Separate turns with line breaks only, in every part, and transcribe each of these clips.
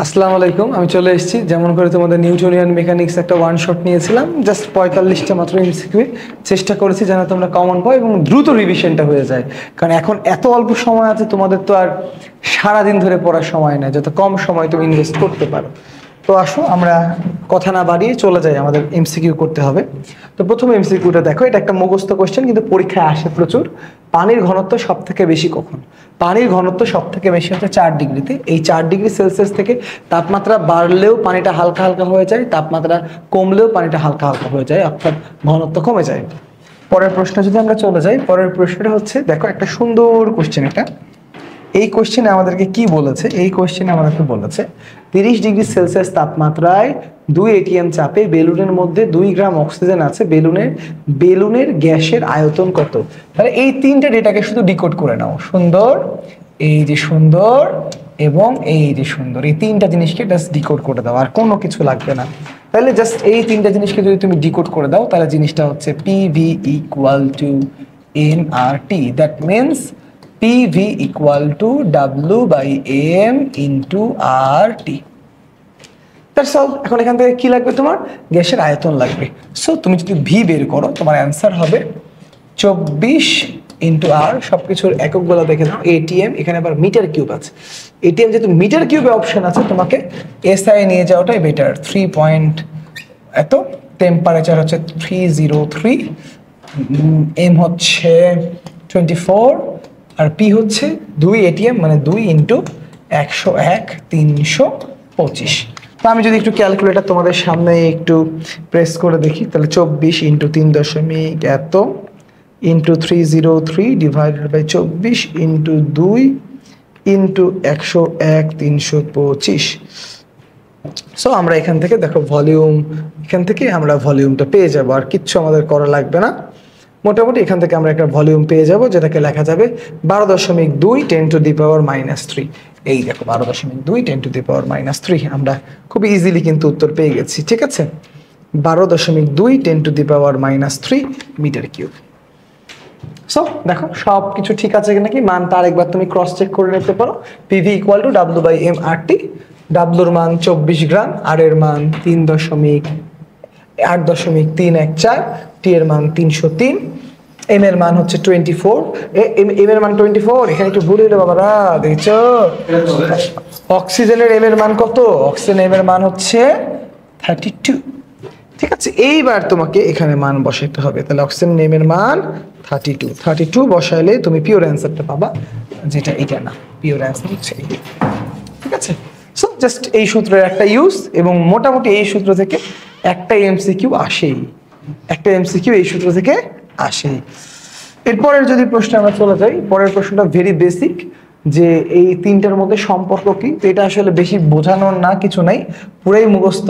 আসসালামু আলাইকুম। আমি চলে এসেছি যেমন করে তোমাদের নিউটনিয়ান মেকানিক্স একটা ওয়ান শট নিয়েছিলাম, জাস্ট 45টা মাত্র এমসিকিউ। চেষ্টা করেছি যেন তোমরা কমন পাও এবং দ্রুত রিভিশনটা হয়ে যায়, কারণ এখন এত অল্প সময় আছে, তোমাদের তো আর সারাদিন ধরে পড়ার সময় নেই, যত কম সময় তুমি ইনভেস্ট করতে পারো। তো আসো আমরা কথা না বাড়িয়ে চলে যাই, আমাদের এমসিকিউ করতে হবে। তো প্রথম এমসিকিউটা দেখো, এটা একটা মুখস্থ কোশ্চেন কিন্তু পরীক্ষায় আসে প্রচুর। পানির ঘনত্ব সব থেকে বেশি কখন? পানির ঘনত্ব সব থেকে বেশি হচ্ছে 4 ডিগ্রিতে। এই 4 ডিগ্রি সেলসিয়াস থেকে তাপমাত্রা বাড়লেও পানিটা হালকা হালকা হয়ে যায়, তাপমাত্রা কমলেও পানিটা হালকা হালকা হয়ে যায়, অর্থাৎ ঘনত্ব কমে যায়। পরের প্রশ্ন যদি আমরা চলে যাই, পরের প্রশ্নটা হচ্ছে দেখো, একটা সুন্দর কোশ্চেন এটা। এই কোশ্চেনে আমাদেরকে কি বলেছে? এই কোশ্চেনে আমাদেরকে বলেছে 30 ডিগ্রি সেলসিয়াস তাপমাত্রায় 2 এটিএম চাপে বেলুনের মধ্যে 2 গ্রাম অক্সিজেন আছে, বেলুনের গ্যাসের আয়তন কত? তাহলে এই তিনটে ডেটাকে শুধু ডিকোড করে নাও। সুন্দর, এই যে সুন্দর এবং এই যে সুন্দর, এই তিনটা জিনিসকে জাস্ট ডিকোড করে দাও, আর কোনো কিছু লাগবে না। তাহলে জাস্ট এই তিনটা জিনিসকে যদি তুমি ডিকোড করে দাও, তাহলে জিনিসটা হচ্ছে PV equal two nRT. That means PV equal to W by AM into RT. That's all. এখন এখান থেকে কি লাগবে? তোমার গ্যাসের আয়তন লাগবে। সো তুমি যদি V বের করো, তোমার অ্যান্সার হবে 24 ইন্টু R। সবকিছুর এককগুলো দেখে নাও। ATM, এখানে আবার মিটার কিউব আছে। ATM যেহেতু মিটার কিউবে অপশন আছে, তোমাকে SI নিয়ে যাওয়াটাই বেটার। 3 পয়েন্ট এত, টেম্পারেচার হচ্ছে 303, M হচ্ছে 24, আর পি হচ্ছে 2 এটিএম, মানে 2 ইন্টু 101 325। তো আমি যদি একটু ক্যালকুলেটার তোমাদের সামনে একটু প্রেস করে দেখি, তাহলে 24 ইন্টু 3 এত into 303 divided by 24 into 2 into 101 325। So আমরা এখান থেকে দেখো ভলিউম, এখান থেকে আমরা ভলিউমটা পেয়ে যাব, আর কিচ্ছু আমাদের করা লাগবে না। মোটামুটি এখান থেকে আমরা একটা ভলিউম পেয়ে যাব, যেটাকে লেখা যাবে 12.2 10 টু দি পাওয়ার -3। এই দেখো 12.2 10 টু দি পাওয়ার -3। আমরা খুব ইজিলি কিন্তু উত্তর পেয়ে গেছি, ঠিক আছে? 12.2 10 to the power -3 metre cube. So দেখো সব কিছু ঠিক আছে নাকি, মানটা আরেকবার তুমি ক্রস চেক করে নিতে পারো। PV equal to W by M R T. ডাব্লুর মান 24 গ্রাম, আর এর মান 8.314, টি এর মান 303, এম এর মান হচ্ছে 24। এম এর মান 24, এখানে একটু ভুল হইলো বাবারা, দেখছো? অক্সিজেনের এম এর মান কত? অক্সিজেন এম এর মান হচ্ছে 32, ঠিক আছে? এইবার তোমাকে এখানে মান বসাইতে হবে, তাহলে অক্সিজেন এম এর মান 32 বসাইলে তুমি পিওর অ্যান্সারটা পাবা, যেটা এটা না, পিওর অ্যান্সার হচ্ছে এই, ঠিক আছে? সো জাস্ট এই সূত্রের একটা ইউজ, এবং মোটামুটি এই সূত্র থেকে একটা এমসিকিউ আসেই, একটা এমসিকিউ এই সূত্র থেকে আসেই। এরপরের যদি প্রশ্নে আমরা চলে যাই, পরের প্রশ্নটা ভেরি বেসিক, যে এই তিনটার মধ্যে সম্পর্ক কি। তো এটা আসলে বেশি বোঝানোর না, কিছু নাই, পুরাই মুখস্থ।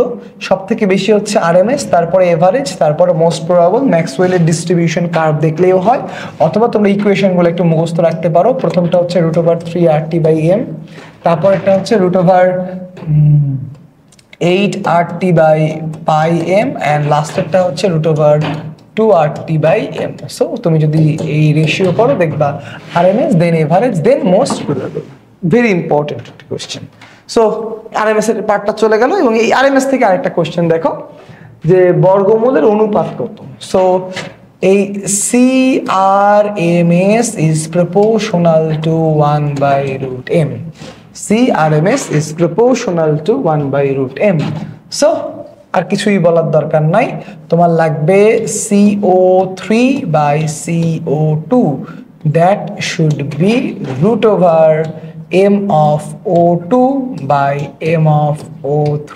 সব থেকে বেশি হচ্ছে আরএমএস, তারপরে এভারেজ, তারপরে মোস্ট প্রবাবল, ম্যাক্সওয়েলের ডিস্ট্রিবিউশন কার্ভ দেখলেও হয়, অথবা তোমরা ইকুয়েশনগুলো একটু মুখস্থ রাখতে পারো। প্রথমটা হচ্ছে √3 RT বাই এম, তারপর একটা হচ্ছে √8 RT by pi M, and লাস্টেরটা হচ্ছে √2 RT বাই এম। সো তুমি যদি এই রেশিও করো, দেখবা RMS, then average, then most probable. Very important question. So RMS এর পার্টটা চলে গেল, এবং এই আরএমএস থেকে আরেকটা কোয়েশ্চেন দেখো, যে বর্গমূলের অনুপাত কত। সো এই CRMS is proportional to 1/√m. CRMS is proportional to 1/√m. So আর কিছুই বলার দরকার নাই, তোমার লাগবে CO3/CO2, that should be √m of O2 by m of O3,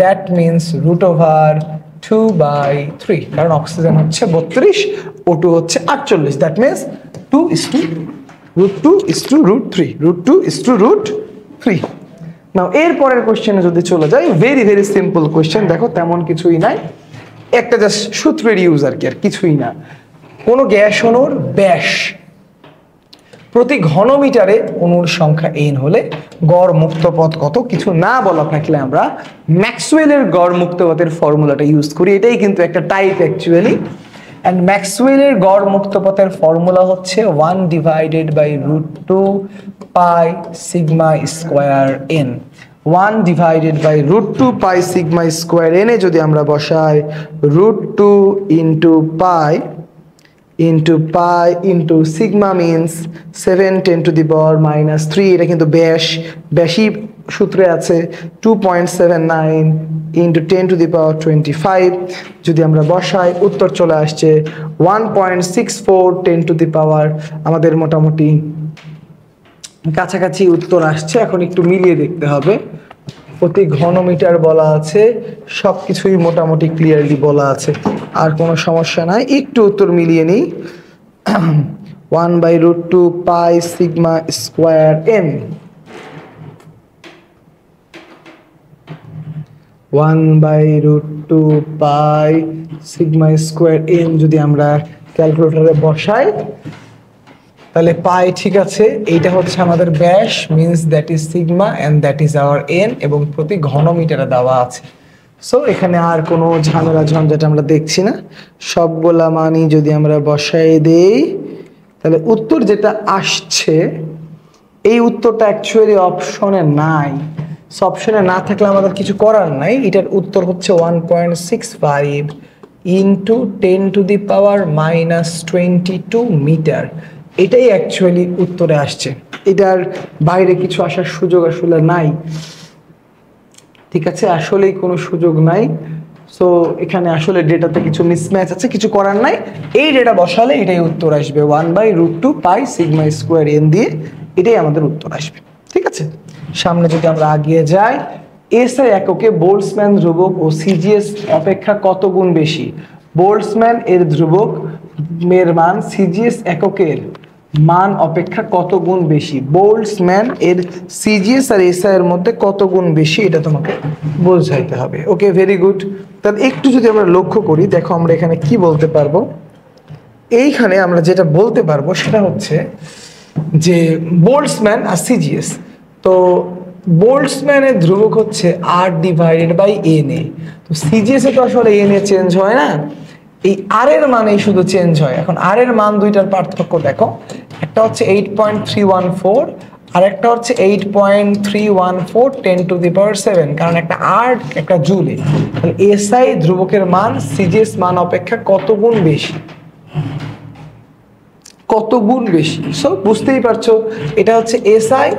that means √2/3, কারণ অক্সিজেন হচ্ছে 32, O2 হচ্ছে 48, that means 2 is to √3। নাও এর পরের কোশ্চেনে যদি চলে যাই, ভেরি ভেরি সিম্পল কোশ্চেন। দেখো তেমন কিছুই নাই, একটা জাস্ট সূত্রের ইউজ আর কি, আর কিছুই না। কোনো গ্যাস অণুর ব্যাস প্রতি ঘনমিটারে অণুর সংখ্যা n হলে গড় মুক্ত পথ কত? কিছু না বলা থাকলে আমরা ম্যাক্সওয়েলের গড় মুক্ত পথের ফর্মুলাটা ইউজ করি, এটাই কিন্তু একটা টাইপ অ্যাকচুয়ালি। অ্যান্ড ম্যাক্সওয়েলের গড় মুক্ত পথের ফর্মুলা হচ্ছে 1/√2 pi sigma square n। 1 divided by √2 pi sigma square n এ যদি আমরা বসাই √2 into pi into sigma means 7 10⁻³ এটা কিন্তু ব্যাসই সূত্রে আছে 2.79 ইন্টু 10⁻25 যদি আমরা বসাই উত্তর চলে আসছে 1.64 10⁻, আমাদের মোটামুটি কাছাকাছি উত্তর আসছে। এখন একটু মিলিয়ে দেখতে হবে, প্রতি ঘনমিটার বলা আছে, সবকিছুই মোটামুটি ক্লিয়ারলি বলা আছে, আর কোনো সমস্যা নাই। একটু উত্তর মিলিয়ে নিই। 1/√2 pi sigma square N 1/√2 pi sigma square N যদি আমরা ক্যালকুলেটরে বসাই তাহলে পাই, ঠিক আছে, এইটা হচ্ছে আমাদের ব্যাস, means that is sigma and that is our n, এবং প্রতি ঘনমিটারে দেওয়া আছে। সো এখানে আর কোনো ঝামেলা ঝঞ্ঝাট আমরা দেখছি না, সবগুলা মানই যদি আমরা বসাই দেই তাহলে উত্তর যেটা আসছে এই উত্তরটা অ্যাকচুয়ালি অপশনে নাই। সো অপশনে না থাকলে আমাদের কিছু করার নাই, এটার উত্তর হচ্ছে 1.65 ইন্টু 10⁻22 মিটার, এটাই অ্যাকচুয়ালি উত্তরে আসছে। এটার বাইরে কিছু আসার সুযোগ আসলে নাই, ঠিক আছে, আসলেই কোনো সুযোগ নাই। সো এখানে আসলে ডেটাতে কিছু মিসম্যাচ আছে, কিছু করার নাই, এই ডেটা বসালে এটাই উত্তর আসবে 1/√2 পাই সিগমা স্কোয়ার এন দিয়ে, এটাই আমাদের উত্তর আসবে। ঠিক আছে, সামনে যদি আমরা আগিয়ে যাই, এসআই এককে বোল্টজম্যান ধ্রুবক ও সিজিএস অপেক্ষা কত গুণ বেশি? বোল্টজম্যান এর ধ্রুবক এর মান সিজিএস এককের মান অপেক্ষা কত গুণ বেশি? বোল্টজম্যান এর সিজিএস আর এসআই এর মধ্যে কত গুণ বেশি, এটা তোমাকে বোঝাইতে হবে। ওকে, ভেরি গুড। তাহলে একটু যদি আমরা লক্ষ্য করি, দেখো আমরা এখানে কি বলতে পারবো। এইখানে আমরা যেটা বলতে পারবো সেটা হচ্ছে যে বোল্টজম্যান আর সিজিএস, তো বোল্টজম্যানের ধ্রুবক হচ্ছে R/N/A, তো সিজিএস এ তো আসলে এন এ চেঞ্জ হয় না, এই আর এর মানেই শুধু চেঞ্জ হয়। এখন আর এর মান দুইটার পার্থক্য দেখো, একটা হচ্ছে 8.314 আর একটা হচ্ছে 8.314 10⁻7, কারণ একটা আর একটা জুলে। তাহলে এসআই ধ্রুবকের মান সিজিএস মান অপেক্ষা কত গুণ বেশি, কত গুণ বেশি? সো বুঝতেই পারছো, এটা হচ্ছে এসআই,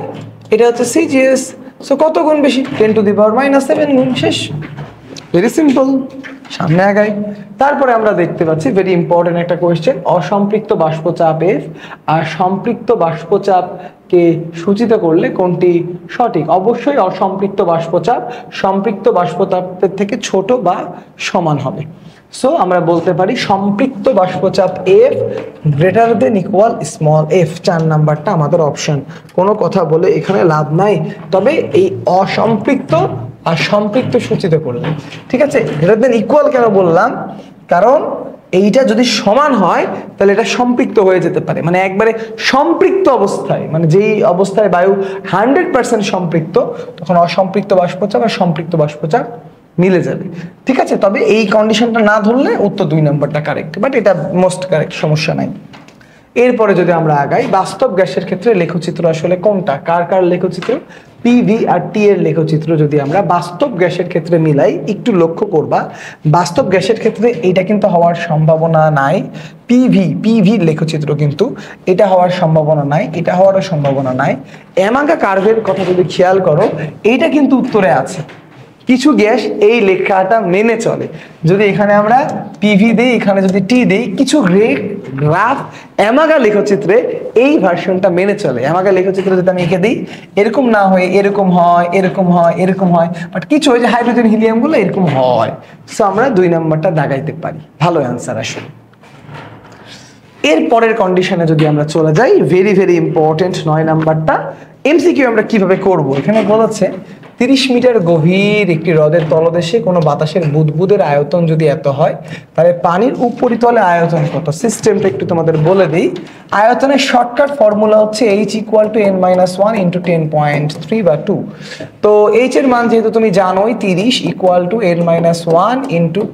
এটা হচ্ছে সিজিএস, সো কত গুণ বেশি? 10⁻7 গুণ, শেষ। ভেরি সিম্পল, সামনে আগাই। তারপরে আমরা দেখতে পাচ্ছি ভেরি ইম্পর্টেন্ট একটা কোয়েশ্চেন, অসম্পৃক্ত বাষ্পচাপ এফ আর সম্পৃক্ত বাষ্পচাপকে সূচিত করলে কোনটি সঠিক? অবশ্যই অসম্পৃক্ত বাষ্পচাপ সম্পৃক্ত বাষ্পচাপের থেকে ছোট বা সমান হবে। সো আমরা বলতে পারি সম্পৃক্ত বাষ্পচাপ F greater than equal small F, 4 নাম্বারটা আমাদের অপশন। কোনো কথা বলে এখানে লাভ নাই, তবে এই অসম্পৃক্ত আর সম্পৃক্ত সূচিত করলাম, ঠিক আছে। গ্রেটার দেন ইকুয়াল কেন বললাম? কারণ এইটা যদি সমান হয় তাহলে এটা সম্পৃক্ত হয়ে যেতে পারে, মানে একবারে সম্পৃক্ত অবস্থায়, মানে যেই অবস্থায় বায়ু 100% সম্পৃক্ত, তখন অসম্পৃক্ত বাষ্পচাপ আর সম্পৃক্ত বাষ্পচাপ মিলে যাবে, ঠিক আছে। তবে এই কন্ডিশনটা না ধরলে উত্তর 2 নম্বরটা কারেক্ট, বাট এটা মোস্ট কারেক্ট, সমস্যা নাই। এরপরে যদি আমরা আগাই, বাস্তব গ্যাসের ক্ষেত্রে লেখচিত্র আসলে কোনটা? কার কার লেখচিত্র? পিভি আর টি এর লেখচিত্র যদি আমরা বাস্তব গ্যাসের ক্ষেত্রে মিলাই, একটু লক্ষ্য করবা, বাস্তব গ্যাসের ক্ষেত্রে এটা কিন্তু হওয়ার সম্ভাবনা নাই। পিভির লেখচিত্র কিন্তু এটা হওয়ার সম্ভাবনা নাই, এটা হওয়ারও সম্ভাবনা নাই। অ্যামাগা কার্ভের কথা যদি খেয়াল করো, এইটা কিন্তু উত্তরে আছে। কিছু গ্যাস এই লেখাটা মেনে চলে, যদি এখানে আমরা পিভি দেই, এখানে যদি টি দেই, কিছু গ্রাফ অ্যামাগা লেখচিত্রে এই ভার্সনটা মেনে চলে। অ্যামাগা লেখচিত্র যদি আমি এঁকে দিই, এরকম না হয়ে এরকম হয়, এরকম হয়, এরকম হয়, বাট কিছু ওই যে হাইড্রোজেন হিলিয়ামগুলো এরকম হয়। সো আমরা 2 নম্বরটা দাগাইতে পারি, ভালো অ্যান্সার আসলে। এর পরের কন্ডিশনে যদি আমরা চলে যাই, ভেরি ভেরি ইম্পর্টেন্ট 9 নাম্বারটা, এমসিকিউ আমরা কিভাবে করব। এখানে বলেছে 30 মিটার গভীর একটি হ্রদের তলদেশে কোনো বাতাসের বুদবুদের আয়তন যদি এত হয়, তাহলে পানির উপরিতলে আয়তন কত? সিস্টেমটা একটু তোমাদের বলে দিই। আয়তনের শর্টকাট ফর্মুলা হচ্ছে H = n-1 × 10.3 বা 2। তো H এর মান যেহেতু তুমি জানোই 30 = n-1 ×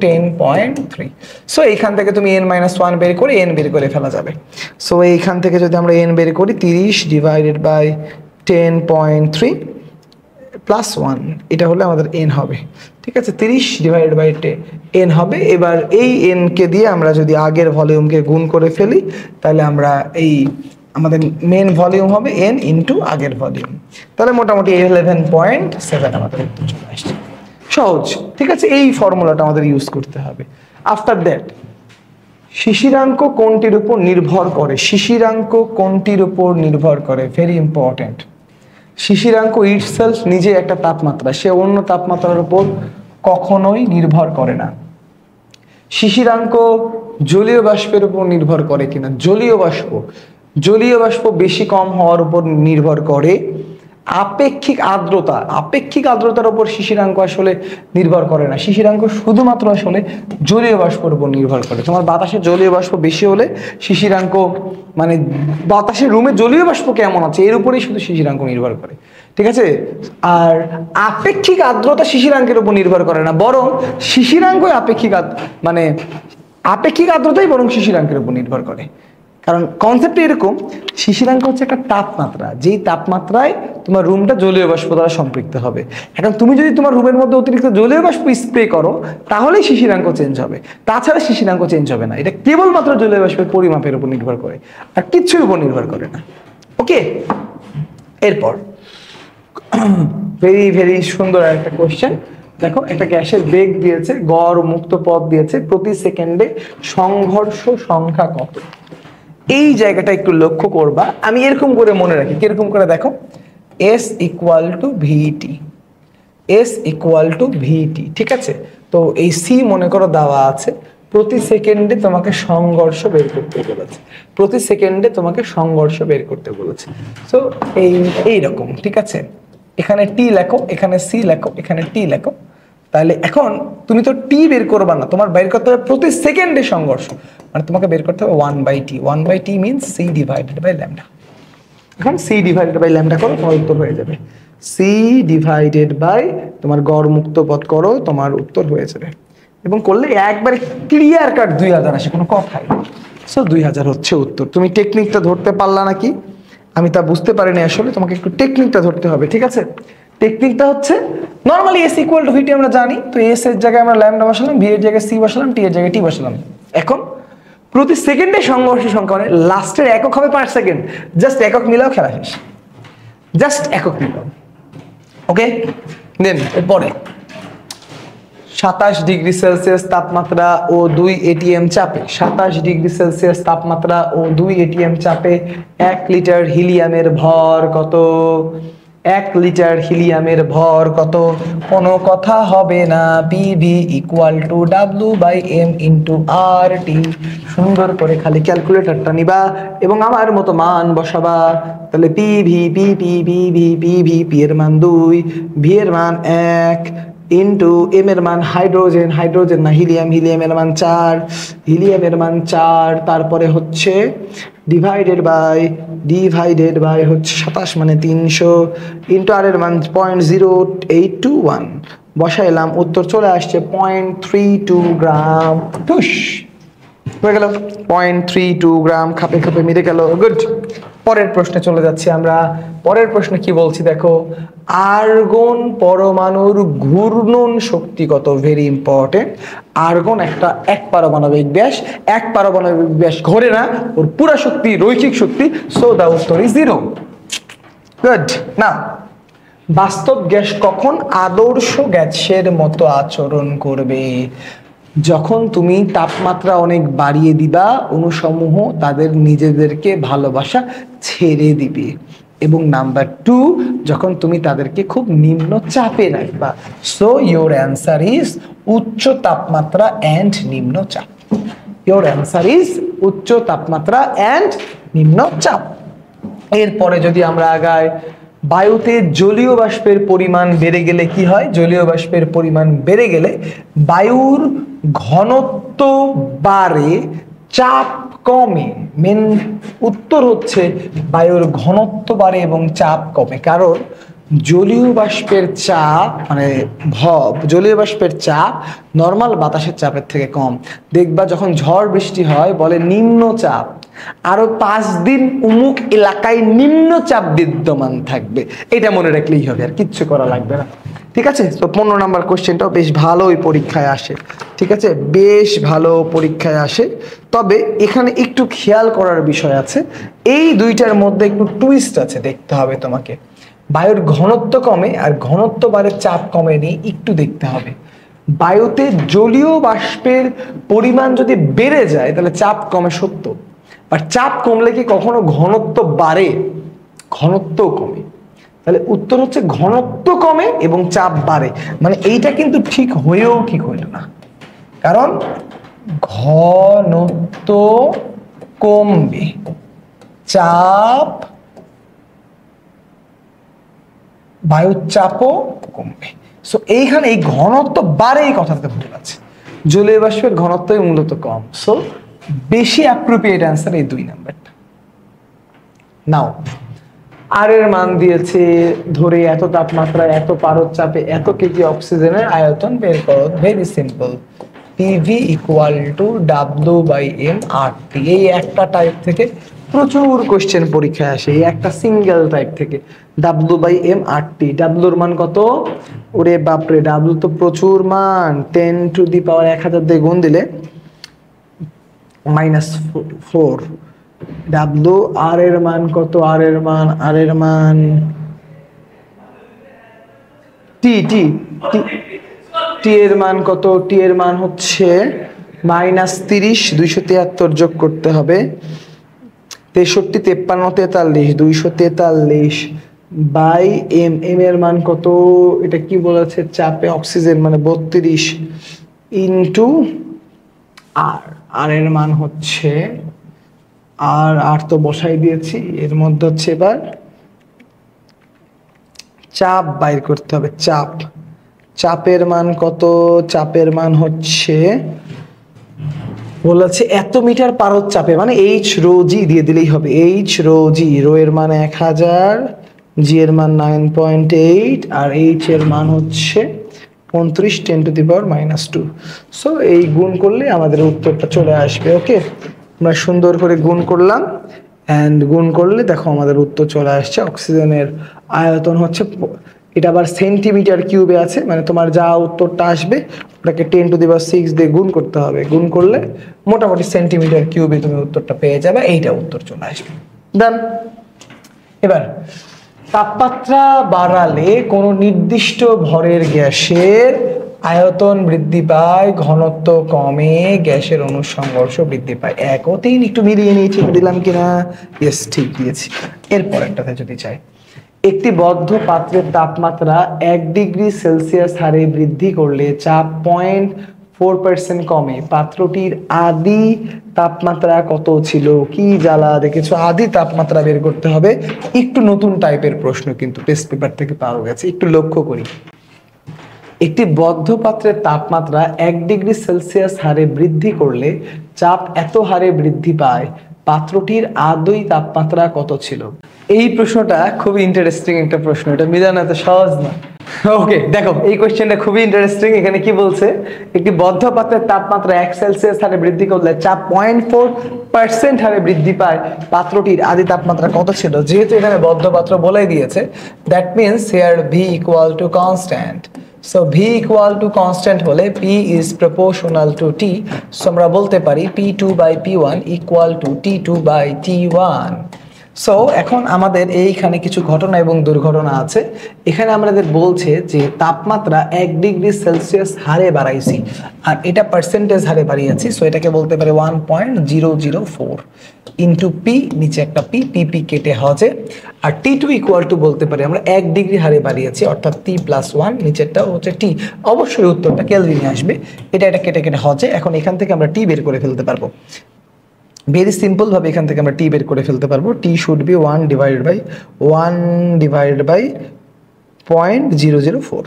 10.3। সো এইখান থেকে তুমি n-1 বের করে n বের করে ফেলা যাবে। সো এইখান থেকে যদি আমরা n বের করি, 30 / 10.3 +1, এটা হলে আমাদের n হবে, ঠিক আছে। 30/10 n হবে। এবার এই n কে দিয়ে আমরা যদি আগের ভলিউমকে গুণ করে ফেলি, তাহলে আমরা এই আমাদের মেন ভলিউম হবে n ইন্টু আগের ভলিউম, তাহলে মোটামুটি 11.7 আমাদের উত্তর চলে আসছে। সহজ, ঠিক আছে। এই ফর্মুলাটা আমাদের ইউজ করতে হবে। আফটার দ্যাট, শিশিরাঙ্ক কোনটির উপর নির্ভর করে? শিশিরাঙ্ক কোনটির উপর নির্ভর করে? Very important. শিশিরাঙ্ক ইটসেলফ নিজে একটা তাপমাত্রা, সে অন্য তাপমাত্রার উপর কখনোই নির্ভর করে না। শিশিরাঙ্ক জলীয় বাষ্পের উপর নির্ভর করে কিনা? জলীয় বাষ্প বেশি কম হওয়ার উপর নির্ভর করে। আপেক্ষিক আর্দ্রতার উপর শিশিরাঙ্ক আসলে নির্ভর করে না। শিশিরাঙ্ক শুধুমাত্র আসলে জলীয় বাষ্পের উপর নির্ভর করে। তোমার বাতাসে জলীয় বাষ্প বেশি হলে শিশিরাঙ্ক, মানে বাতাসের রুমে জলীয় বাষ্প কেমন আছে এর উপরেই শুধু শিশিরাঙ্ক নির্ভর করে, ঠিক আছে। আর আপেক্ষিক আর্দ্রতা শিশিরাঙ্কের উপর নির্ভর করে না, বরং শিশিরাঙ্কই আপেক্ষিক আর্দ্রতাই বরং শিশিরাঙ্কের উপর নির্ভর করে। কারণ কনসেপ্ট এরকম, শিশিরাঙ্ক হচ্ছে একটা তাপমাত্রা, যেই তাপমাত্রায় তোমার রুমটা জলীয় বাষ্প দ্বারা সম্পৃক্ত হবে। এখন তুমি যদি তোমার রুমের মধ্যে অতিরিক্ত জলীয় বাষ্প স্প্রে করো, তাহলেই শিশিরাঙ্ক চেঞ্জ হবে, তাছাড়া শিশিরাঙ্ক চেঞ্জ হবে না। এটা কেবলমাত্র জলীয় বাষ্পের পরিমাপের উপর নির্ভর করে, আর কিচ্ছুর উপর নির্ভর করে না। ওকে, এরপর ভেরি ভেরি সুন্দর একটা কোশ্চেন। দেখো, একটা গ্যাসের বেগ দিয়েছে, গড় মুক্ত পথ দিয়েছে, প্রতি সেকেন্ডে সংঘর্ষ সংখ্যা কত? এই জায়গাটা একটু লক্ষ্য করবা। আমি এরকম করে মনে রাখি, কিরকম করে দেখো, S = VT, ঠিক আছে। তো এই C মনে করো দেওয়া আছে, প্রতি সেকেন্ডে তোমাকে সংঘর্ষ বের করতে বলেছে। সো এইরকম, ঠিক আছে। এখানে T লেখো, এখানে C লেখো, এখানে T লেখো। তাহলে এখন তুমি তো টি বের করবা না, তোমার বের করতে হবে প্রতি সেকেন্ডে সংঘর্ষ, মানে তোমাকে বের করতে হবে 1/t। 1/t means c divided by lambda. এখন c ডিভাইডেড বাই ল্যামডা করো, তোমার উত্তর হয়ে যাবে। c ডিভাইডেড বাই তোমার গড় মুক্ত পথ করো, তোমার উত্তর হয়ে যাবে। এবং করলে একবারে ক্লিয়ার কাট 2000 আসে, কোনো কথাই। সো 2000 হচ্ছে উত্তর। তুমি টেকনিকটা ধরতে পারলা নাকি? আমি তা বুঝতে পারিনি আসলে, তোমাকে একটু টেকনিকটা ধরতে হবে, ঠিক আছে। টেকনিকটা হচ্ছে নরমালি S = VT আমরা জানি, তো S এর জায়গায় আমরা ল্যামডা বসালাম, V এর জায়গায় C বসালাম, T এর জায়গায় T বসালাম। এখন প্রতি সেকেন্ডে সংঘর্ষের সংখ্যা, মানে লাস্টের একক হবে পার সেকেন্ড, জাস্ট একক মিলাও, খেলা শেষ, জাস্ট একক মিলাও। ওকে, দেন এরপরে 27 ডিগ্রি সেলসিয়াস তাপমাত্রা ও 2 ATM চাপে, 27 ডিগ্রি সেলসিয়াস তাপমাত্রা ও 2 ATM চাপে 1 লিটার হিলিয়ামের ভর কত? 1 লিটার হিলিয়ামের ভর কত? কোনো কথা হবে না, PV = W/m × RT। সুন্দর করে খালি ক্যালকুলেটরটা নিবা এবং আমার মতো মান বসাবা। তাহলে PV P এর মান 2, V এর মান 1 ইন্টু এম এর মান হাইড্রোজেন না হিলিয়ামের মান 4, তারপরে হচ্ছে ডিভাইডেড বাই হচ্ছে 27 মানে 300 ইন্টু আর এর মান 0.0821 বসাইলাম, উত্তর চলে আসছে 0.32 গ্রাম। টুস হয়ে গেল, 0.32 গ্রাম, খাপে খাপে মিলে গেল। গুড। পরের প্রশ্নে চলে যাচ্ছি আমরা। পরের প্রশ্নে কি বলছি দেখো, আর্গন পরমাণুর ঘূর্ণন শক্তি কত? Very important. আর্গন একটা এক পারমাণবিক ব্যাস ঘোরে না, ওর পুরা শক্তি রৈখিক শক্তি, সো দা উত্তর ইজ 0। গুড। না, বাস্তব গ্যাস কখন আদর্শ গ্যাসের মতো আচরণ করবে? যখন তুমি তাপমাত্রা অনেক বাড়িয়ে দিবা, অণুসমূহ তাদের নিজেদেরকে ভালোবাসা ছেড়ে দিবে। এবং নাম্বার 2, যখন তুমি তাদেরকে খুব নিম্ন চাপে রাখবা। সো ইয়োর অ্যান্সার ইজ উচ্চ তাপমাত্রা অ্যান্ড নিম্ন চাপ। ইয়োর অ্যান্সার ইজ উচ্চ তাপমাত্রা অ্যান্ড নিম্ন চাপ। এরপরে যদি আমরা আগাই, বায়ুতে জলীয় বাষ্পের পরিমাণ বেড়ে গেলে কি হয়? জলীয় বাষ্পের পরিমাণ বেড়ে গেলে বায়ুর ঘনত্ব বাড়ে, চাপ কমে। মেন উত্তর হচ্ছে বায়ুর ঘনত্ব বাড়ে এবং চাপ কমে। কারণ জলীয় বাষ্পের চাপ মানে জলীয় বাষ্পের চাপ নর্মাল বাতাসের চাপের থেকে কম। দেখবা যখন ঝড় বৃষ্টি হয় বলে নিম্ন চাপ, আরো 5 দিন অমুক এলাকায় নিম্নচাপ বিদ্যমান থাকবে, এটা মনে রাখলেই হবে, আর কিচ্ছু করা লাগবে না। ঠিক আছে, তো 15 নম্বর কোশ্চেনটাও বেশ ভালোই পরীক্ষায় আসে। ঠিক আছে, বেশ ভালো পরীক্ষায় আসে। তবে এখানে একটু খেয়াল করার বিষয় আছে, এই দুইটার মধ্যে একটু টুইস্ট আছে, দেখতে হবে তোমাকে। বায়ুর ঘনত্ব কমে আর ঘনত্ব বাড়ে, চাপ কমে নিয়ে একটু দেখতে হবে। বায়ুতে জলীয় বাষ্পের পরিমাণ যদি বেড়ে যায় তাহলে চাপ কমে, সত্য। আর চাপ কমলে কি কখনো ঘনত্ব বাড়ে? ঘনত্ব কমে। তাহলে উত্তর হচ্ছে ঘনত্ব কমে এবং চাপ বাড়ে। মানে এইটা কিন্তু ঠিক হয়েও ঠিক হইল না, কারণ ঘনত্ব কমবে, চাপ, বায়ুর চাপও কমবে। সো এইখানে এই ঘনত্ব বাড়ে, এই কথাটা ভুল আছে। জলীয় বাষ্পের ঘনত্বই মূলত কম। সো বেশি অ্যাপ্রোপ্রিয়েট অ্যান্সার এই 2 নাম্বারটা। নাও আর এর মান দিয়েছে ধরে এত তাপমাত্রায় এত পারদ চাপে এত কেজি অক্সিজেনের আয়তন বের করো। Very simple, PV equal to W by M R T. এই একটা টাইপ থেকে প্রচুর কোশ্চেন পরীক্ষায় আসে, এই একটা সিঙ্গেল টাইপ থেকে। ডাব্লিউ বাই এম আর টি, ডাব্লিউর মান কত? ওরে বাপরে, ডাব্লিউ তো প্রচুর মান, 10 টু দি পাওয়ার 1000 দিয়ে গুণ দিলে -4। ডাব্লিউ আর এর মান কত? আর এর মান টি টি টি এর মান কত? টি এর মান হচ্ছে -30, 273 যোগ করতে হবে, 63, 53, 43, 243 বাই এম। এম এর মান কত? এটা কি বলেছে? চাপে অক্সিজেন মানে 32 ইন্টু আর। আর এর মান হচ্ছে আর তো বসাই দিয়েছি, এর মধ্যে হচ্ছে এবার চাপ বাইর করতে হবে। চাপের মান কত? চাপের মান হচ্ছে বলেছে এত মিটার পারদ চাপে, মানে এইচ রো জি দিয়ে দিলেই হবে। এইচ রো জি, রো এর মান 1000, জি এর মান 9.8 আর এইচ এর মান হচ্ছে 29, 10 টু দি পাওয়ার -2। সো এই গুণ করলে আমাদের উত্তরটা চলে আসবে। ওকে, আমরা সুন্দর করে গুণ করলাম, অ্যান্ড গুণ করলে দেখো আমাদের উত্তর চলে আসছে। অক্সিজেনের আয়তন হচ্ছে, এটা আবার সেন্টিমিটার কিউবে আছে, মানে তোমার যা উত্তরটা আসবে ওটাকে 10 টু দি পাওয়ার 6 দিয়ে গুণ করতে হবে। গুণ করলে মোটামুটি সেন্টিমিটার কিউবে তুমি উত্তরটা পেয়ে যাবে, এইটা উত্তর চলে আসবে। ডান। এবার তাপমাত্রা বাড়ালে কোনো নির্দিষ্ট ভরের গ্যাসের আয়তন বৃদ্ধি পায়, ঘনত্ব কমে, গ্যাসের অনুসংঘর্ষ বৃদ্ধি পায়। 1 ও 3 একটু মিলিয়ে নিয়ে ঠিক দিলাম কিনা? ইয়েস, ঠিক দিয়েছি। এরপরেরটাতে যদি চাই, একটি বদ্ধ পাত্রের তাপমাত্রা 1 ডিগ্রি সেলসিয়াস হারে বৃদ্ধি করলে চাপ 0.4% কমে, পাত্রটির আদি তাপমাত্রা কত ছিল? কি জ্বালা দেখেছো, আদি তাপমাত্রা বের করতে হবে। একটু নতুন টাইপের প্রশ্ন কিন্তু টেস্ট পেপার থেকে পাওয়া গেছে, একটু লক্ষ্য করি। একটি বদ্ধ পাত্রের তাপমাত্রা 1 ডিগ্রি সেলসিয়াস হারে বৃদ্ধি করলে চাপ এত হারে বৃদ্ধি পায়, পাত্রটির আদৌ তাপমাত্রা কত ছিল? এই প্রশ্নটা খুবই ইন্টারেস্টিং একটা প্রশ্ন, এটা মিলানো এত সহজ না। ওকে, দেখো এই কোশ্চেনটা খুবই ইন্টারেস্টিং। এখানে কি বলছে? একটি বদ্ধ পাত্রের তাপমাত্রা 1 সেলসিয়াস হারে বৃদ্ধি করলে চাপ 0.4% হারে বৃদ্ধি পায়, পাত্রটির আদি তাপমাত্রা কত ছিল? যেহেতু এখানে বদ্ধ পাত্র বলেই দিয়েছে, that means here V equal to constant. So V equal to constant হলে P is proportional to T. So আমরা বলতে পারি P2 by P1 equal to T2 by T1। So এখন আমাদের এইখানে কিছু ঘটনা এবং দুর্ঘটনা আছে। এখানে আমাদের বলছে যে তাপমাত্রা 1 ডিগ্রি সেলসিয়াস হারে বাড়াইছি, আর এটা পার্সেন্টেজ হারে বাড়িয়েছি। সো এটাকে বলতে পারি 1.004 ইন্টু পি, নিচে একটা পি, পি কেটে হজে। আর T2 ইকুয়াল টু বলতে পারি আমরা 1 ডিগ্রি হারে বাড়িয়েছি, অর্থাৎ T+1, নিচেরটা হচ্ছে টি। অবশ্যই উত্তরটা কেলভিনে আসবে, এটা কেটে কেটে হজে। এখন এখান থেকে আমরা টি বের করে ফেলতে পারবো ভেরি সিম্পল ভাবে। এখান থেকে আমরা টি বের করে ফেলতে পারবো। T should be 1 divided by 0.004।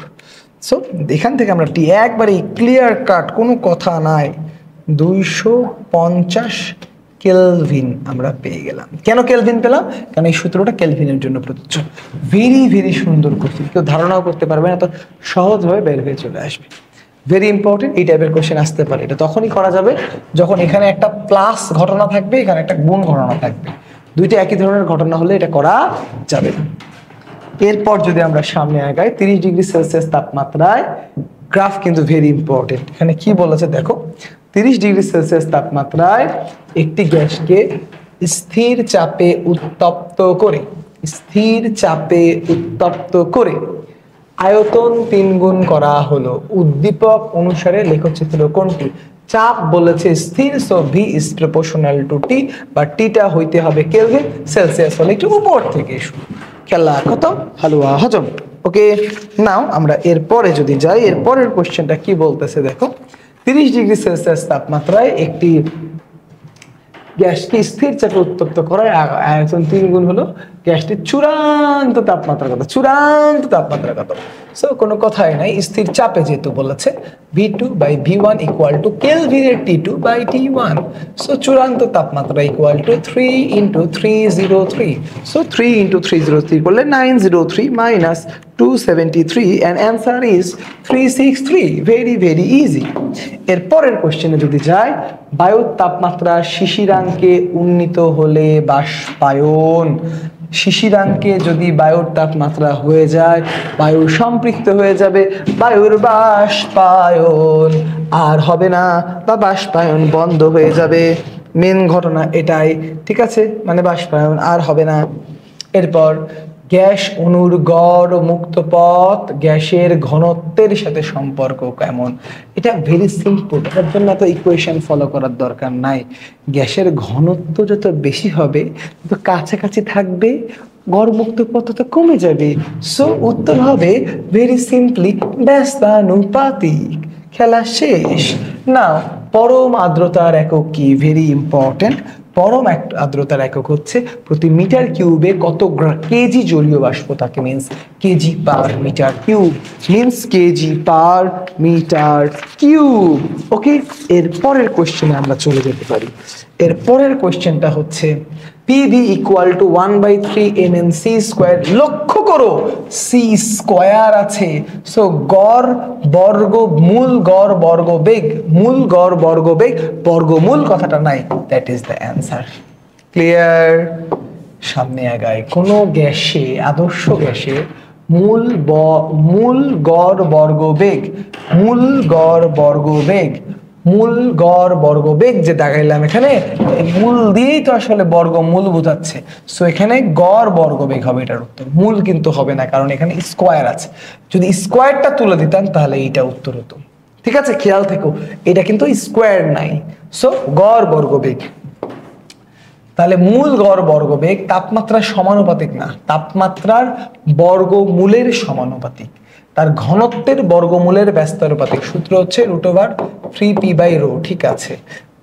So এখান থেকে আমরা টি একবারে ক্লিয়ার কাট, কোনো কথা নাই, 250 কেলভিন আমরা পেয়ে গেলাম। কেন কেলভিন পেলাম? কারণ এই সূত্রটা কেলভিনের জন্য প্রযোজ্য। ভেরি ভেরি সুন্দর কোশ্চেন, কেউ ধারণাও করতে পারবে না, তো সহজভাবে বের হয়ে চলে আসবে। ভেরি ইম্পর্টেন্ট, এই টাইপের কোশ্চেন আসতে পারে। এটা তখনই করা যাবে যখন এখানে একটা প্লাস ঘটনা থাকবে, এখানে একটা গুণ ঘটনা থাকবে, দুইটা একই ধরনের ঘটনা হলে এটা করা যাবে না। এরপর যদি আমরা সামনে আগাই, 30 ডিগ্রি সেলসিয়াস তাপমাত্রায় গ্রাফ কিন্তু ভেরি ইম্পর্টেন্ট। এখানে কি বলেছে দেখো, 30 ডিগ্রি সেলসিয়াস তাপমাত্রায় একটি গ্যাসকে স্থির চাপে উত্তপ্ত করে, স্থির চাপে উত্তপ্ত করে আয়তন 3 গুণ করা হলো। উদ্দীপক অনুসারে লেখচিত্র কোনটি? চাপ বলেছে স্থির, so V is proportional to T, বা টিটা হইতে হবে কেলভিন, সেলসিয়াস হলে একটু উপর থেকে শুরু। খেলা খতম, হালুয়া হজম। ওকে, নাও আমরা এরপরে যদি যাই, এরপরের কোশ্চেনটা কি বলতেছে দেখো, 30 ডিগ্রি সেলসিয়াস তাপমাত্রায় একটি গ্যাসকে স্থির চাপে উত্তপ্ত করার আয়তন 3 গুণ হলো। গ্যাসটির চূড়ান্ত তাপমাত্রা কত? চূড়ান্ত তাপমাত্রা কত? সো কোনো কথাই নাই, স্থির চাপে যেহেতু বলেছে V2/V1 equal to কেলভিনের T2/T1। So চূড়ান্ত তাপমাত্রা ইকুয়াল টু 3 × 303। সো 3 × 303 করলে 903 minus 273 and answer is 363. Very very easy. এরপরের কোশ্চেনে যদি যাই, বায়ুর তাপমাত্রা শিশিরাঙ্কে উন্নীত হলে বাষ্পায়ন, শিশিরাঙ্কে যদি বায়ুর তাপমাত্রা হয়ে যায়, বায়ু সম্পৃক্ত হয়ে যাবে, বায়ুর বাষ্পায়ন আর হবে না, বা বাষ্পায়ন বন্ধ হয়ে যাবে। মেন ঘটনা এটাই, ঠিক আছে, মানে বাষ্পায়ন আর হবে না। এরপর গ্যাস অণুর গড় মুক্ত পথ গ্যাসের ঘনত্বের সাথে সম্পর্ক কেমন? এটা ভেরি সিম্পল, এটার জন্য এত ইকুয়েশন ফলো করার দরকার নাই। গ্যাসের ঘনত্ব যত বেশি হবে, তত কাছাকাছি থাকবে, গড় মুক্ত পথ তত কমে যাবে। সো উত্তর হবে ভেরি সিম্পলি ব্যস্তানুপাতিক। খেলা শেষ। নাও পরম আর্দ্রতার একক কি? Very important. পরম আর্দ্রতার একক হচ্ছে প্রতি মিটার কিউবে কত কেজি জলীয় বাষ্প থাকে, means KG per metre cube, means KG per metre cube. Okay, এর পরের কোশ্চেনে আমরা চলে যেতে পারি। এর পরের কোশ্চেনটা হচ্ছে PV equal to 1/3 mnc square. লক্ষ্য করো সি স্কোয়ার আছে, সো গড় বর্গ মূল গড় বর্গ বেগ, মূল গড় বর্গ বেগ, বর্গমূল কথাটা নাই, that is the answer. Clear? সামনে আগায়, কোনো গ্যাসে, আদর্শ গ্যাসে মূল গড় বর্গ বেগ, মূল গড় বর্গ বেগ, মূল গড় বর্গবেগ যে দাগাইলাম এখানে, মূল দিয়েই তো আসলে বর্গমূল বোঝাচ্ছে। সো এখানে গড় বর্গবেগ হবে এটার উত্তর, মূল কিন্তু হবে না, কারণ এখানে স্কোয়ার আছে। যদি স্কোয়ারটা তুলে দিতাম তাহলে এইটা উত্তর হতো। ঠিক আছে, খেয়াল থেকো, এটা কিন্তু স্কোয়ার নাই, সো গড় বর্গবেগ। তাহলে মূল গড় বর্গবেগ তাপমাত্রার সমানুপাতিক না, তাপমাত্রার বর্গমূলের সমানুপাতিক। তার ঘনত্বের বর্গমূলের ব্যস্তানুপাতিক, সূত্র হচ্ছে √3p/ρ। ঠিক আছে,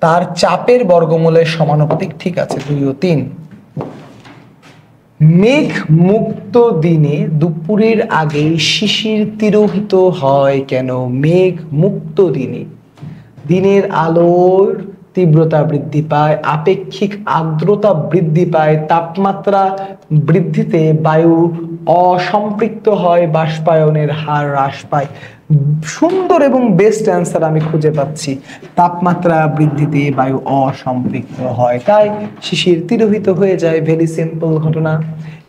তার চাপের বর্গমূলের সমানুপাতিক, ঠিক আছে, 2 ও 3। মেঘ মুক্ত দিনে দুপুরের আগে শিশির তিরোহিত হয় কেন? মেঘ মুক্ত দিনে দিনের আলোর তীব্রতা বৃদ্ধি পায়, আপেক্ষিক আর্দ্রতা বৃদ্ধি পায়, তাপমাত্রা বৃদ্ধিতে বায়ু অসম্পৃক্ত হয়, বাষ্পায়নের হার হ্রাস পায়। সুন্দর এবং বেস্ট অ্যান্সার আমি খুঁজে পাচ্ছি, তাপমাত্রা বৃদ্ধিতে বায়ু অসম্পৃক্ত হয়, তাই শিশির তিরোহিত হয়ে যায়। ভেরি সিম্পল ঘটনা।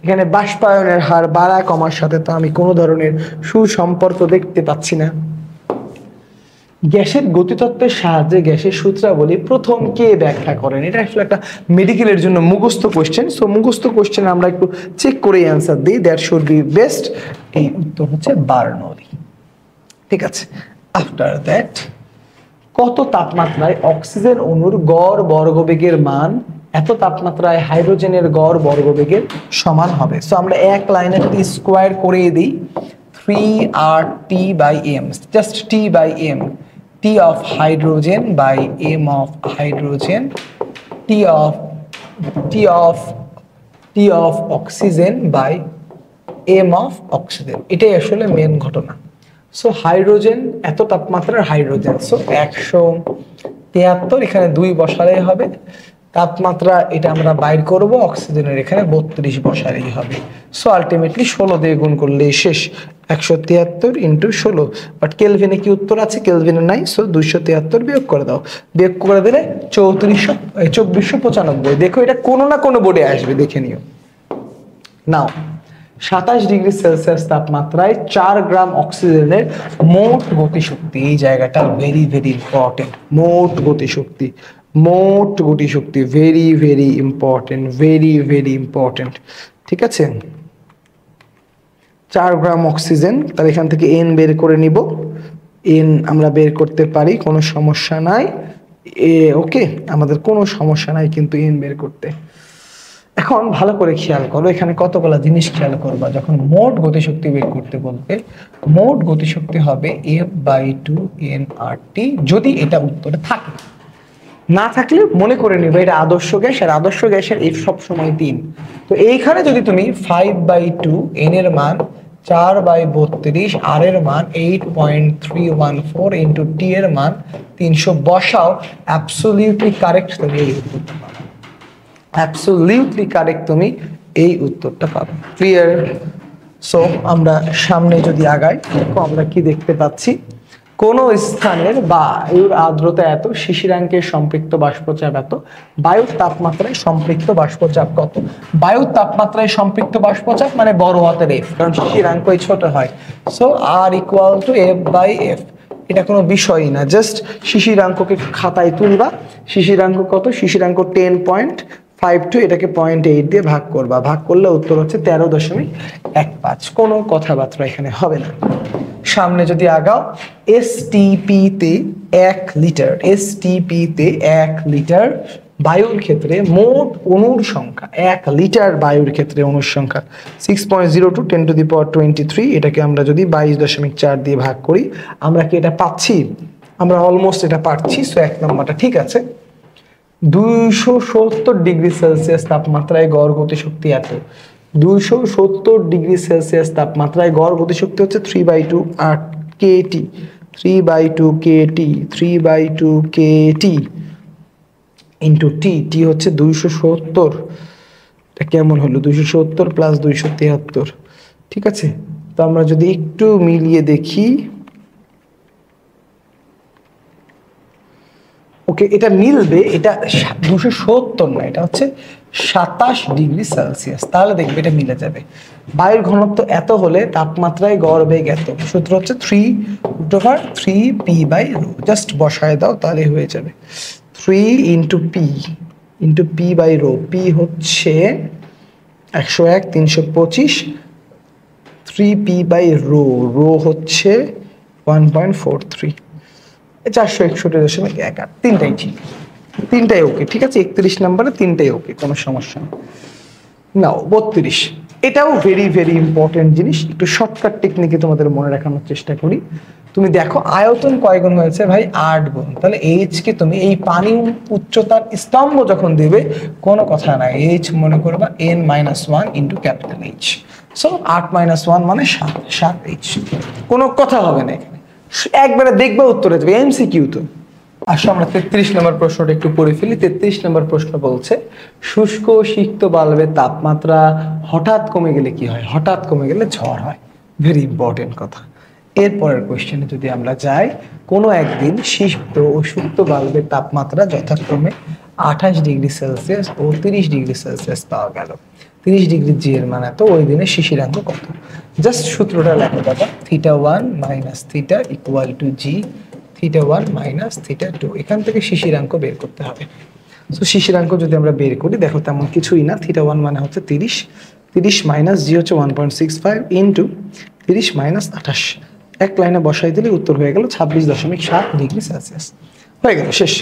এখানে বাষ্পায়নের হার বাড়া কমার সাথে তো আমি কোনো ধরনের সুসম্পর্ক দেখতে পাচ্ছি না। গ্যাসের গতিতত্ত্বের সাহায্যে গ্যাসের সূত্রাবলী প্রথম কে ব্যাখ্যা করেন? এটা আসলে একটা মেডিকেলের জন্য মুখস্থ কোশ্চেন। সো মুখস্থ কোশ্চেন আমরা একটু চেক করে অ্যান্সার দিই, দ্যাট শুড বি বেস্ট। এই উত্তর হচ্ছে বার্নৌলি। ঠিক আছে, আফটার দ্যাট, কত তাপমাত্রায় অক্সিজেন অণুর গড় বর্গবেগের মান এত তাপমাত্রায় হাইড্রোজেনের গড় বর্গবেগের সমান হবে? সো আমরা এক লাইনে যদি স্কোয়ার করে দিই, 3RT/m, just T/m, T of hydrogen by m of hydrogen, T of oxygen by m of oxygen। এটাই আসলে মেন ঘটনা। সো হাইড্রোজেন, এত তাপমাত্রার হাইড্রোজেন, সো 173, এখানে 2 বসালেই হবে, তাপমাত্রা এটা আমরা বাইর করব, অক্সিজেনের এখানে 32 বসালেই হবে। সো আলটিমেটলি 16 দিয়ে গুণ করলেই শেষ, 173 ইন্টু 16। বাট কেলভিনে কি উত্তর আছে? কেলভিনে নাই, সো 273 বিয়োগ করে দাও। বিয়োগ করে দিলে 2495। দেখো এটা কোনো না কোনো বোর্ডে আসবে, দেখে নিও। নাও 27 ডিগ্রি সেলসিয়াস তাপমাত্রায় 4 গ্রাম অক্সিজেনের মোট গতিশক্তি, এই জায়গাটা ভেরি ভেরি ইম্পর্টেন্ট। মোট গতিশক্তি, মোট গতিশক্তি very very important, very very important. ঠিক আছে, 4 গ্রাম অক্সিজেন, তাহলে এখান থেকে এন বের করে নিব। এন আমরা বের করতে পারি, কোনো সমস্যা নাই। ওকে, আমাদের কোনো সমস্যা নাই কিন্তু এন বের করতে। এখন ভালো করে খেয়াল করো, এখানে কতগুলো জিনিস খেয়াল করবা। যখন মোট গতিশক্তি বের করতে বলবে, মোট গতিশক্তি হবে F/2 যদি এটা উত্তরে থাকে। না থাকলে মনে করে নিবে এটা আদর্শ গ্যাস, আর আদর্শ গ্যাসের F সবসময় 3। তো এইখানে যদি তুমি 5/2 n এর মান 4/32, আর এর মান 8.314 ইন্টু টি এর মান 300 বসাও, অ্যাবসলিউটলি কারেক্ট তুমি এই উত্তরটা পাবে। অ্যাবসলিউটলি কারেক্ট তুমি এই উত্তরটা পাবে। ক্লিয়ার? সো আমরা সামনে যদি আগাই, দেখো আমরা কি দেখতে পাচ্ছি। কোন স্থানের বায়ুর আর্দ্রতা এত, শিশিরাঙ্কের সম্পৃক্ত বাষ্পচাপ এত, বায়ুর তাপমাত্রায় সম্পৃক্ত বাষ্পচাপ কত? বায়ুর তাপমাত্রায় সম্পৃক্ত বাষ্পচাপ মানে বড় হাতের এফ, কারণ শিশিরাঙ্কই ছোট হয়। So R equal to F/F। এটা কোনো বিষয়ই না, জাস্ট শিশিরাঙ্ককে খাতায় তুলবা। শিশিরাঙ্ক কত? শিশিরাঙ্ক 10.52, এটাকে 0.8 দিয়ে ভাগ করবা। ভাগ করলে উত্তর হচ্ছে 13.15। কোনো কথাবার্তা এখানে হবে না। সামনে যদি আগাও, STP তে 1 লিটার, STP তে 1 লিটার বায়ুর ক্ষেত্রে মোট অণুর সংখ্যা, 1 লিটার বায়ুর ক্ষেত্রে অণুর সংখ্যা 6.02 10⁻23। এটাকে আমরা যদি 22.4 দিয়ে ভাগ করি, আমরা কি এটা পাচ্ছি? আমরা অলমোস্ট এটা পাচ্ছি। সো 1 নম্বরটা ঠিক আছে। 270 ডিগ্রি সেলসিয়াস তাপমাত্রায় গড় গতিশক্তি এত। 270 ডিগ্রি সেলসিয়াস তাপমাত্রায় গড় গতিশক্তি হচ্ছে 3/2 kT, 3/2 kT, 3/2 kT into T. টি হচ্ছে 270। এটা কেমন হলো? 270 প্লাস 273। ঠিক আছে, তো আমরা যদি একটু মিলিয়ে দেখি, ওকে এটা মিলবে। এটা 270 না, এটা হচ্ছে 27 ডিগ্রি সেলসিয়াস। তাহলে দেখবে এটা মিলে যাবে। বায়ুর ঘনত্ব এত হলে তাপমাত্রায় গড় বেগ এত। সূত্র হচ্ছে 3/3p/ρ। জাস্ট বসায় দাও, তাহলে হয়ে যাবে 3 ইন্টু p/ρ। পি হচ্ছে 101, 325, 3p/ρ। রো হচ্ছে 1.43, 461.18। তিনটাই ঠিক, তিনটাই ওকে। ঠিক আছে, 31 নম্বরে তিনটাই ওকে, কোনো সমস্যা নেই। নাও 32। এটাও ভেরি ভেরি ইম্পর্টেন্ট জিনিস। একটু শর্টকাট টেকনিকে তোমাদের মনে রাখানোর চেষ্টা করি। তুমি দেখো আয়তন কয় গুণ হয়েছে ভাই? 8 গুণ। তাহলে এইচ কে তুমি এই পানি উচ্চতার স্তম্ভ যখন দেবে, কোনো কথা নাই, এইচ মনে করবা n-1 into capital H. So 8 - 1 মানে 7h। কোনো কথা হবে না এখানে, একবারে দেখবে উত্তরে যাবে। এমসিকিউ তো। আসলে আমরা 33 নম্বর প্রশ্নটা একটু পড়ে ফেলি। 33 নম্বর প্রশ্ন বলছে, শুষ্ক সিক্ত বাল্বের তাপমাত্রা হঠাৎ কমে গেলে কি হয়? হঠাৎ কমে গেলে ঝড় হয়। ভেরি ইম্পর্টেন্ট কথা। এরপরের কোয়েশ্চেনে যদি আমরা যাই, কোনো একদিন সিক্ত ও সুপ্ত বাল্বের তাপমাত্রা যথাক্রমে 28 ডিগ্রি সেলসিয়াস ও 30 ডিগ্রি সেলসিয়াস পাওয়া গেল। 30 ডিগ্রি জি এর মান এত, ওই দিনে শিশিরাঙ্ক কত? জাস্ট সূত্রটা লেখো দাদা, θ1 - θ ইকুয়াল টু জি, θ1 - θ2। এখান থেকে শিশিরাঙ্ক বের করতে হবে। সো শিশিরাঙ্ক যদি আমরা বের করি, দেখো তেমন কিছুই না। θ1 মানে হচ্ছে 30, 30 মাইনাস জি হচ্ছে 1.65 ইন্টু 30 - 28। এক লাইনে বসাই দিলে উত্তর হয়ে গেল 26.7 ডিগ্রি সেলসিয়াস। হয়ে গেল, শেষ।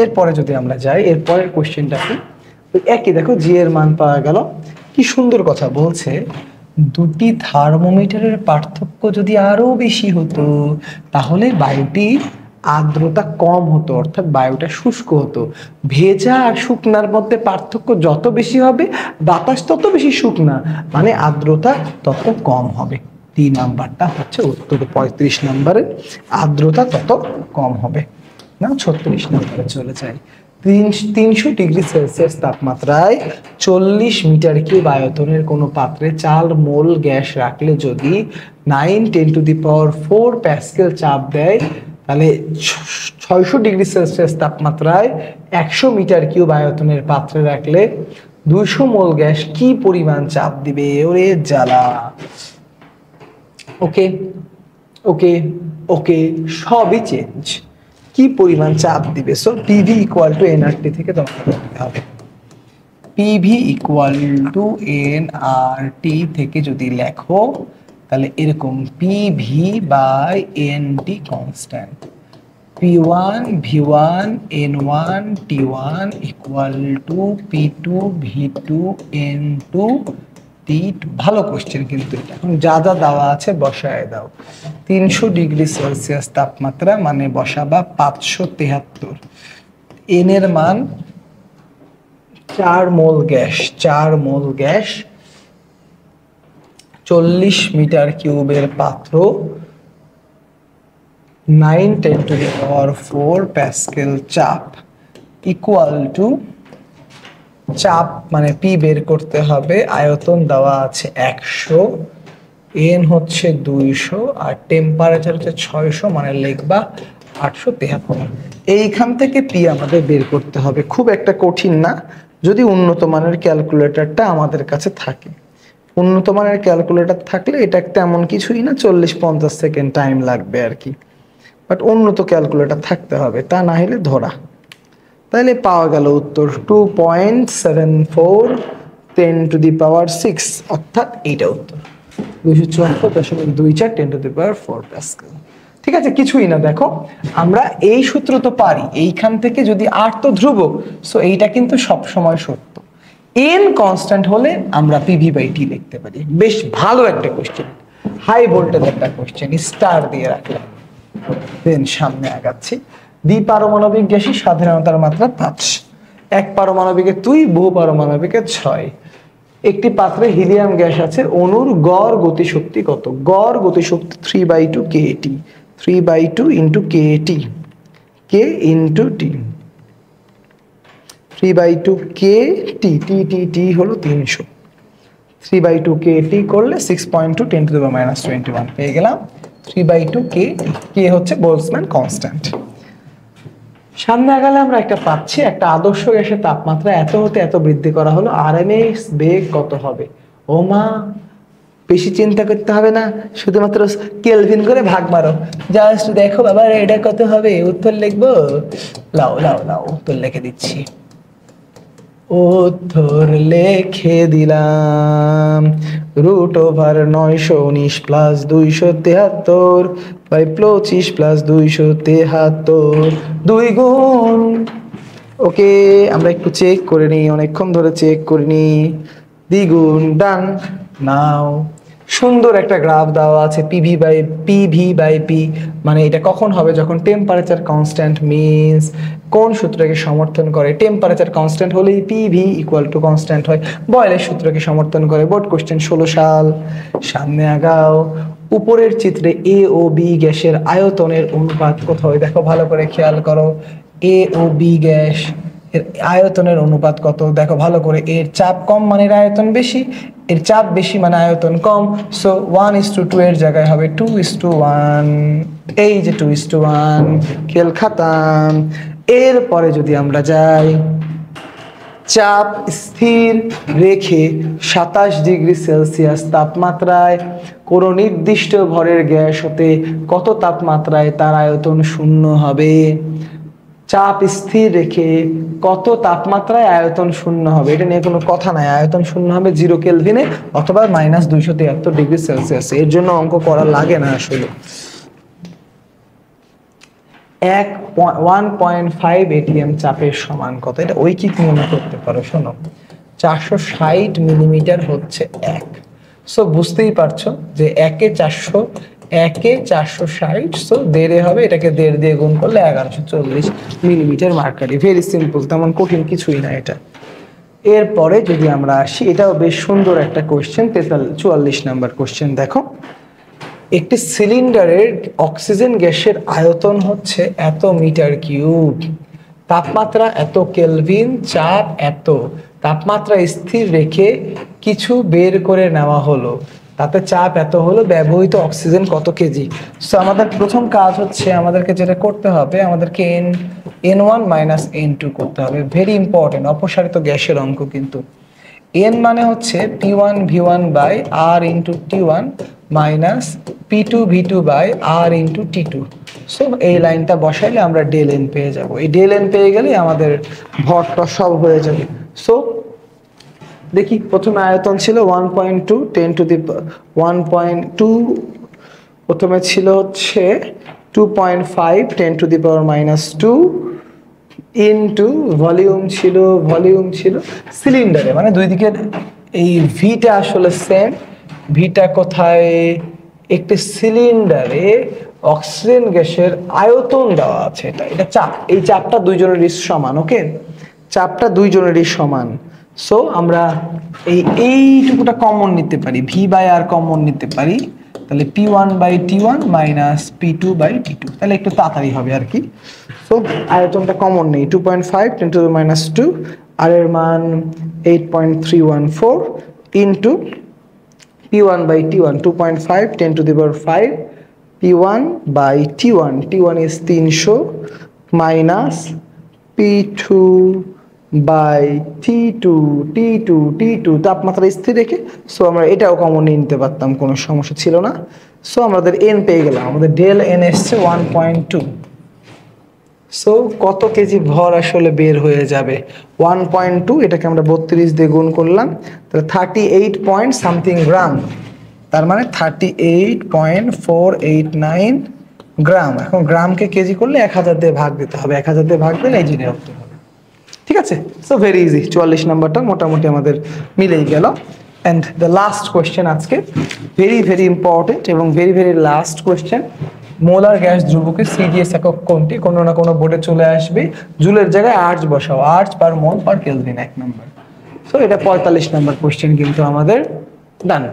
এরপরে যদি আমরা যাই, এরপরের কোয়েশ্চেনটা কি? একই দেখো, জি এর মান পাওয়া গেল। কি সুন্দর কথা বলছে, দুটি থার্মোমিটারের পার্থক্য যদি আরো বেশি হতো, তাহলে বায়ুটির আর্দ্রতা কম হতো, অর্থাৎ বায়ুটা শুষ্ক হতো। ভেজা আর শুকনার মধ্যে পার্থক্য যত বেশি হবে, বাতাস তত বেশি শুকনা, মানে আর্দ্রতা তত কম হবে। 3 নাম্বারটা হচ্ছে উত্তর। 35 নম্বরে আর্দ্রতা তত কম হবে। না 36 নম্বরে চলে যায়। 300°C তাপমাত্রায় 40 মিটার কিউব আয়তনের কোনো পাত্রে 4 মোল গ্যাস রাখলে যদি 9×10⁴ প্যাসকেল চাপ দেয়, তাহলে 600°C তাপমাত্রায় 100 মিটার কিউব আয়তনের পাত্রে রাখলে 200 মোল গ্যাস কি পরিমাণ চাপ দিবে? ওরে জ্বালা। ওকে ওকে ওকে, সবই চেঞ্জ। কি পরিমাণ চাপ দিবে? So PV equal two nRT থেকে তোমাকে করতে হবে। পিভি ইকুয়াল টু এনআরটি থেকে যদি লেখো তাহলে এরকম, PV by NT constant, P1 V1 N1 T1 equal to P2 V2 N2 T2। ভালো কোশ্চেন কিন্তু এটা। এখন যা যা দেওয়া আছে বসায় দাও। 300°C তাপমাত্রা মানে বসাবা 573। এন এর মান 4 মোল গ্যাস, 4 মোল গ্যাস, 40 মিটার কিউবের পাত্র, 9×10⁴ প্যাসকেল চাপ ইকুয়াল টু, চাপ মানে পি বের করতে হবে, আয়তন দেওয়া আছে 100, এন হচ্ছে 200 আর টেম্পারেচার হচ্ছে 600, মানে লিখবা 873। এইখান থেকে পি আমাদের বের করতে হবে। খুব একটা কঠিন না যদি উন্নত মানের ক্যালকুলেটরটা আমাদের কাছে থাকে। উন্নত মানের ক্যালকুলেটর থাকলে এটা তেমন কিছুই না, 40-50 সেকেন্ড টাইম লাগবে আর কি। বাট উন্নত ক্যালকুলেটর থাকতে হবে, তা না হলে ধরা। তাহলে পাওয়া গেল উত্তর 2.74 10⁶, অর্থাৎ এইটা উত্তর 274.24 10⁴ প্যাসকেল। ঠিক আছে, কিছুই না। দেখো আমরা এই সূত্র তো পারি, এইখান থেকে যদি আর তো ধ্রুবক, সো এইটা কিন্তু সব সময় সত্য। এন কনস্ট্যান্ট হলে আমরা পিভি বাই টি লিখতে পারি। বেশ ভালো একটা কোশ্চেন, হাই ভোল্টেজ একটা কোশ্চেন, স্টার দিয়ে রাখলাম। দেন সামনে আগাচ্ছি। দ্বিপারমাণবিক গ্যাসের সাধারণতার মাত্রা 5, এক পারমাণবিকে 2, বহু পারমাণবিকে 6। একটি পাত্রে হিলিয়াম গ্যাস আছে, অণুর গড় গতিশক্তি কত? গড় গতিশক্তি 3/2 kT, 3/2 into KT, K into T, 3/2 KT, T হলো 300, 3/2 KT করলে 6.2 10⁻21 পেয়ে গেলাম। 3/2 K হচ্ছে বোলসম্যান কনস্ট্যান্ট। সামনে আগালে আমরা একটা পাচ্ছি, একটা আদর্শ গ্যাসের তাপমাত্রা এত হতে এত বৃদ্ধি করা হলো, আরএমএস বেগ কত হবে? ও মা, বেশি চিন্তা করতে হবে না, শুধুমাত্র কেলভিন করে ভাগ মারো। জাস্ট দেখো বাবা এটা কত হবে, উত্তর লিখবো। লাও লাও লাও, উত্তর লিখে দিচ্ছি। উত্তর লিখে দিলাম, √919 প্লাস 273 বাই 25 প্লাস 273, 2 গুণ। ওকে, আমরা একটু চেক করে নিই, অনেকক্ষণ ধরে চেক করিনি। দ্বিগুণ, ডান। নাও সুন্দর একটা গ্রাফ দেওয়া আছে, পিভি বাই পি, মানে এটা কখন হবে? যখন টেম্পারেচার কনস্ট্যান্ট মিন্স কোন সূত্রকে সমর্থন করে? টেম্পারেচার কনস্ট্যান্ট হলেই পিভি ইকুয়াল টু কনস্ট্যান্ট হয়। বয়েলের সূত্রকে সমর্থন করে। বোর্ড কোশ্চেন 16 সাল। সামনে আগাও। উপরের চিত্রে এ ও বি গ্যাসের আয়তনের অনুপাত কত হয়? দেখো ভালো করে খেয়াল করো, এ ও বি গ্যাস এর আয়তনের অনুপাত কত? দেখো ভালো করে, এর চাপ কম মানে এর আয়তন বেশি, এর চাপ বেশি মানে আয়তন কম। সো 1:2 এর জায়গায় হবে 2:1। এই যে 2:1, খেল খাতাম। এরপরে যদি আমরা যাই, চাপ স্থির রেখে 27°C তাপমাত্রায় কোনো নির্দিষ্ট ভরের গ্যাস হতে কত তাপমাত্রায় তার আয়তন শূন্য হবে? চাপ স্থির রেখে কত তাপমাত্রায় আয়তন শূন্য হবে, এটা নিয়ে কোনো কথা নাই। আয়তন শূন্য হবে 0 কেলভিনে অথবা -273°C। এর জন্য অঙ্ক করা লাগে না আসলে। 1.5 ATM চাপের সমান কত? এটা ঐকিক নিয়মে করতে পারো। শোনো, 460 মিলিমিটার হচ্ছে 1। সো বুঝতেই পারছো যে 460, সো 1.5 হবে, এটাকে 1.5 দিয়ে গুণ করলে 1140 মিলিমিটার মার্কারি। ভেরি সিম্পল, তেমন কঠিন কিছুই না এটা। এরপরে যদি আমরা আসি, এটাও বেশ সুন্দর একটা কোশ্চেন, 44 নাম্বার কোশ্চেন। দেখো, একটি সিলিন্ডারের অক্সিজেন গ্যাসের আয়তন হচ্ছে এত মিটার কিউব, তাপমাত্রা এত কেলভিন, চাপ এত, তাপমাত্রা স্থির রেখে কিছু বের করে নেওয়া হলো, তাতে চাপ এত হলো, ব্যবহৃত অক্সিজেন কত কেজি। সো আমাদের প্রথম কাজ হচ্ছে, আমাদেরকে যেটা করতে হবে, আমাদেরকে N1 মাইনাস N2 করতে হবে। ভেরি ইম্পর্টেন্ট, অপসারিত গ্যাসের অঙ্ক কিন্তু। N মানে হচ্ছে P1 V1 by R into T1 minus P2 V2 by R into T2। So এই লাইনটা বসাইলে আমরা ডেল এন পেয়ে যাব। এই ডেল এন পেয়ে গেলে আমাদের ভরটা সব হয়ে যাবে। সো দেখি, প্রথমে আয়তন ছিল 1.2 10 টু দি 1.2, প্রথমে ছিল হচ্ছে 2.5 10 to the power minus 2 into volume ছিল সিলিন্ডারে, মানে দুই দিকের এই ভিটা আসলে সেম। ভিটা কোথায়? একটি সিলিন্ডারে অক্সিজেন গ্যাসের আয়তন দেওয়া আছে, এটা চাপ, এই চাপটা দুইজনেরই সমান। ওকে, চাপটা দুইজনেরই সমান। সো আমরা এইটুকুটা কমন নিতে পারি, ভি বাই আর কমন নিতে পারি, তাহলে P1 by T1 minus P2 by T2, তাহলে একটু তাড়াতাড়ি হবে আর কি। সো আয়তনটা কমন নেই, 2.5 10 টু দি মাইনাস 2, আর এর মান 8.314 into P1 by T1 2.5 10 to the power 5 P1 by T1 is 300 minus P2 by T2 তাপমাত্রা স্থির রেখে। সো আমরা এটাও কমন নিয়ে নিতে পারতাম, কোনো সমস্যা ছিল না। সো আমাদের এন পেয়ে গেলাম, আমাদের ডেল এন এসছে 1.2। সো কত কেজি ভর আসলে বের হয়ে যাবে? 1.2, এটাকে আমরা 32 দিয়ে গুণ করলাম, তাহলে 38 পয়েন্ট সামথিং গ্রাম, তার মানে 38.489 গ্রাম। এখন গ্রামকে কেজি করলে 1000 দিয়ে ভাগ দিতে হবে, 1000 দিয়ে ভাগ দিলে এই জিনিস হবে। ঠিক আছে, সো ভেরি ইজি, 44 নাম্বারটা মোটামুটি আমাদের মিলেই গেল। অ্যান্ড দ্য লাস্ট কোয়েশ্চেন আজকে, ভেরি ইম্পর্টেন্ট এবং very last question. Molar gas ধ্রুবকের সিডিএস একক কোনটি? কোনো না কোনো বোর্ডে চলে আসবে, জুলের জায়গায় আর্চ বসাও, আর্চ পার মোল পার কেলভিন 1 নাম্বার। সো এটা 45 নাম্বার কোয়েশ্চেন কিন্তু আমাদের ডান।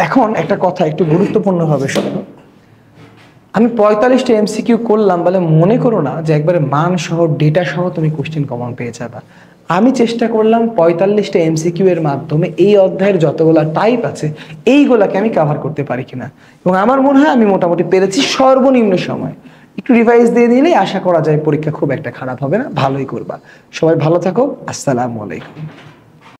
এখন একটা কথা একটু গুরুত্বপূর্ণভাবে শোনো, আমি 45টা এমসিকিউ করলাম বলে মনে করো না যে একবারে মান সহ ডেটা সহ তুমি কোশ্চেন কমন পেয়ে যাবা। আমি চেষ্টা করলাম 45টা এমসিকিউ এর মাধ্যমে এই অধ্যায়ের যতগুলা টাইপ আছে এইগুলাকে আমি কভার করতে পারি কিনা, এবং আমার মনে হয় আমি মোটামুটি পেরেছি সর্বনিম্ন সময়। একটু রিভাইজ দিয়ে দিলেই আশা করা যায় পরীক্ষা খুব একটা খারাপ হবে না, ভালোই করবা। সবাই ভালো থাকো, আসসালামু আলাইকুম।